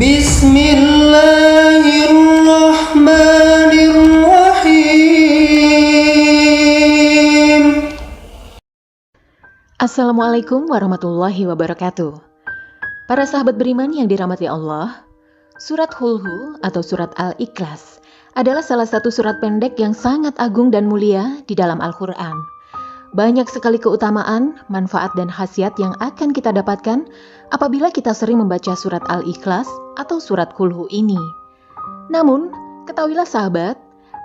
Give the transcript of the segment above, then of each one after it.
Bismillahirrahmanirrahim. Assalamualaikum warahmatullahi wabarakatuh. Para sahabat beriman yang dirahmati Allah, surat Hulhu atau surat Al-Ikhlas adalah salah satu surat pendek yang sangat agung dan mulia di dalam Al-Quran. Banyak sekali keutamaan, manfaat dan khasiat yang akan kita dapatkan apabila kita sering membaca surat Al-Ikhlas atau surat Hulhu ini. Namun, ketahuilah sahabat,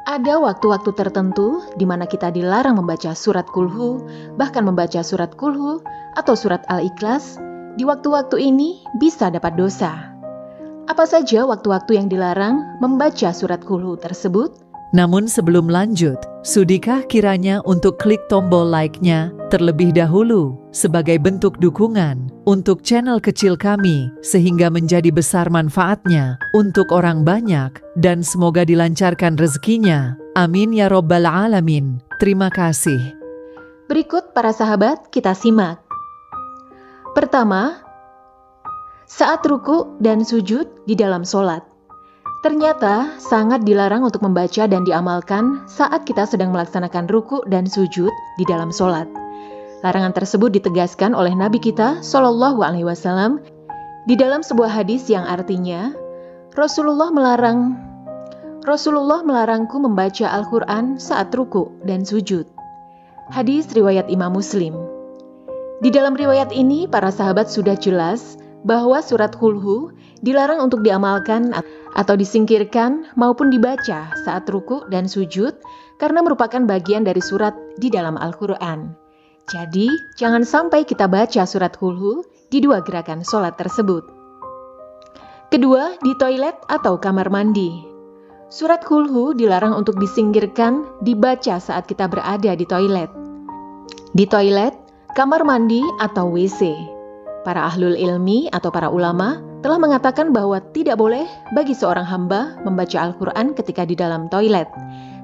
ada waktu-waktu tertentu di mana kita dilarang membaca surat Kulhu, bahkan membaca surat Kulhu atau surat Al-Ikhlas. Di waktu-waktu ini bisa dapat dosa. Apa saja waktu-waktu yang dilarang membaca surat Kulhu tersebut? Namun sebelum lanjut, sudikah kiranya untuk klik tombol like-nya terlebih dahulu sebagai bentuk dukungan untuk channel kecil kami sehingga menjadi besar manfaatnya untuk orang banyak dan semoga dilancarkan rezekinya. Amin ya Rabbal Alamin. Terima kasih. Berikut para sahabat kita simak. Pertama, saat ruku dan sujud di dalam sholat. Ternyata sangat dilarang untuk membaca dan diamalkan saat kita sedang melaksanakan ruku dan sujud di dalam sholat. Larangan tersebut ditegaskan oleh Nabi kita Shallallahu Alaihi Wasallam di dalam sebuah hadis yang artinya, Rasulullah melarangku membaca Al-Quran saat ruku dan sujud. Hadis riwayat Imam Muslim. Di dalam riwayat ini, para sahabat sudah jelas bahwa surat Hulhu dilarang untuk diamalkan atau disingkirkan maupun dibaca saat ruku dan sujud karena merupakan bagian dari surat di dalam Al-Quran. Jadi, jangan sampai kita baca surat Hulhu di dua gerakan sholat tersebut. Kedua, di toilet atau kamar mandi. Surat Hulhu dilarang untuk disingkirkan dibaca saat kita berada di toilet. Di toilet, kamar mandi atau WC. Para ahlul ilmi atau para ulama telah mengatakan bahwa tidak boleh bagi seorang hamba membaca Al-Quran ketika di dalam toilet.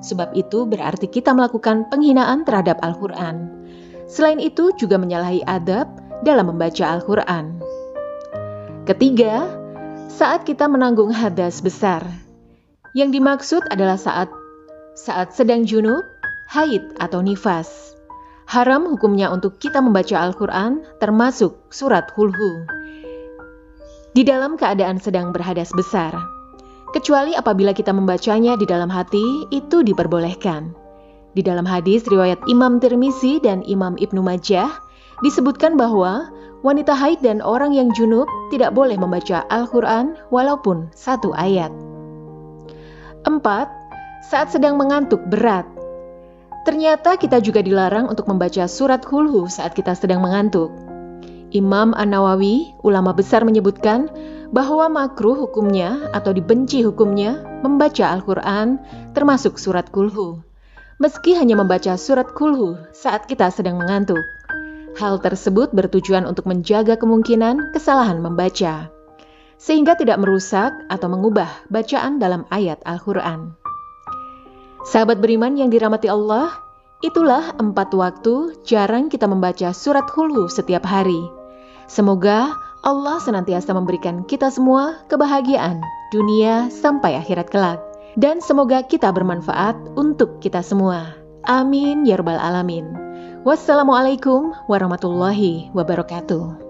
Sebab itu berarti kita melakukan penghinaan terhadap Al-Quran. Selain itu juga menyalahi adab dalam membaca Al-Quran. Ketiga, saat kita menanggung hadas besar. Yang dimaksud adalah saat sedang junub, haid atau nifas. Haram hukumnya untuk kita membaca Al-Quran termasuk surat Hulhu di dalam keadaan sedang berhadas besar. Kecuali apabila kita membacanya di dalam hati, itu diperbolehkan. Di dalam hadis riwayat Imam Tirmizi dan Imam Ibnu Majah disebutkan bahwa wanita haid dan orang yang junub tidak boleh membaca Al-Quran walaupun satu ayat. 4. Saat sedang mengantuk berat. Ternyata kita juga dilarang untuk membaca surat Hulhu saat kita sedang mengantuk. Imam An-Nawawi, ulama besar menyebutkan bahwa makruh hukumnya atau dibenci hukumnya membaca Al-Quran termasuk surat Hulhu. Meski hanya membaca surat Hulhu saat kita sedang mengantuk. Hal tersebut bertujuan untuk menjaga kemungkinan kesalahan membaca, sehingga tidak merusak atau mengubah bacaan dalam ayat Al-Quran. Sahabat beriman yang dirahmati Allah, itulah 4 waktu jarang kita membaca surat Hulhu setiap hari. Semoga Allah senantiasa memberikan kita semua kebahagiaan dunia sampai akhirat kelak. Dan semoga kita bermanfaat untuk kita semua. Amin ya Rabbal Alamin. Wassalamualaikum warahmatullahi wabarakatuh.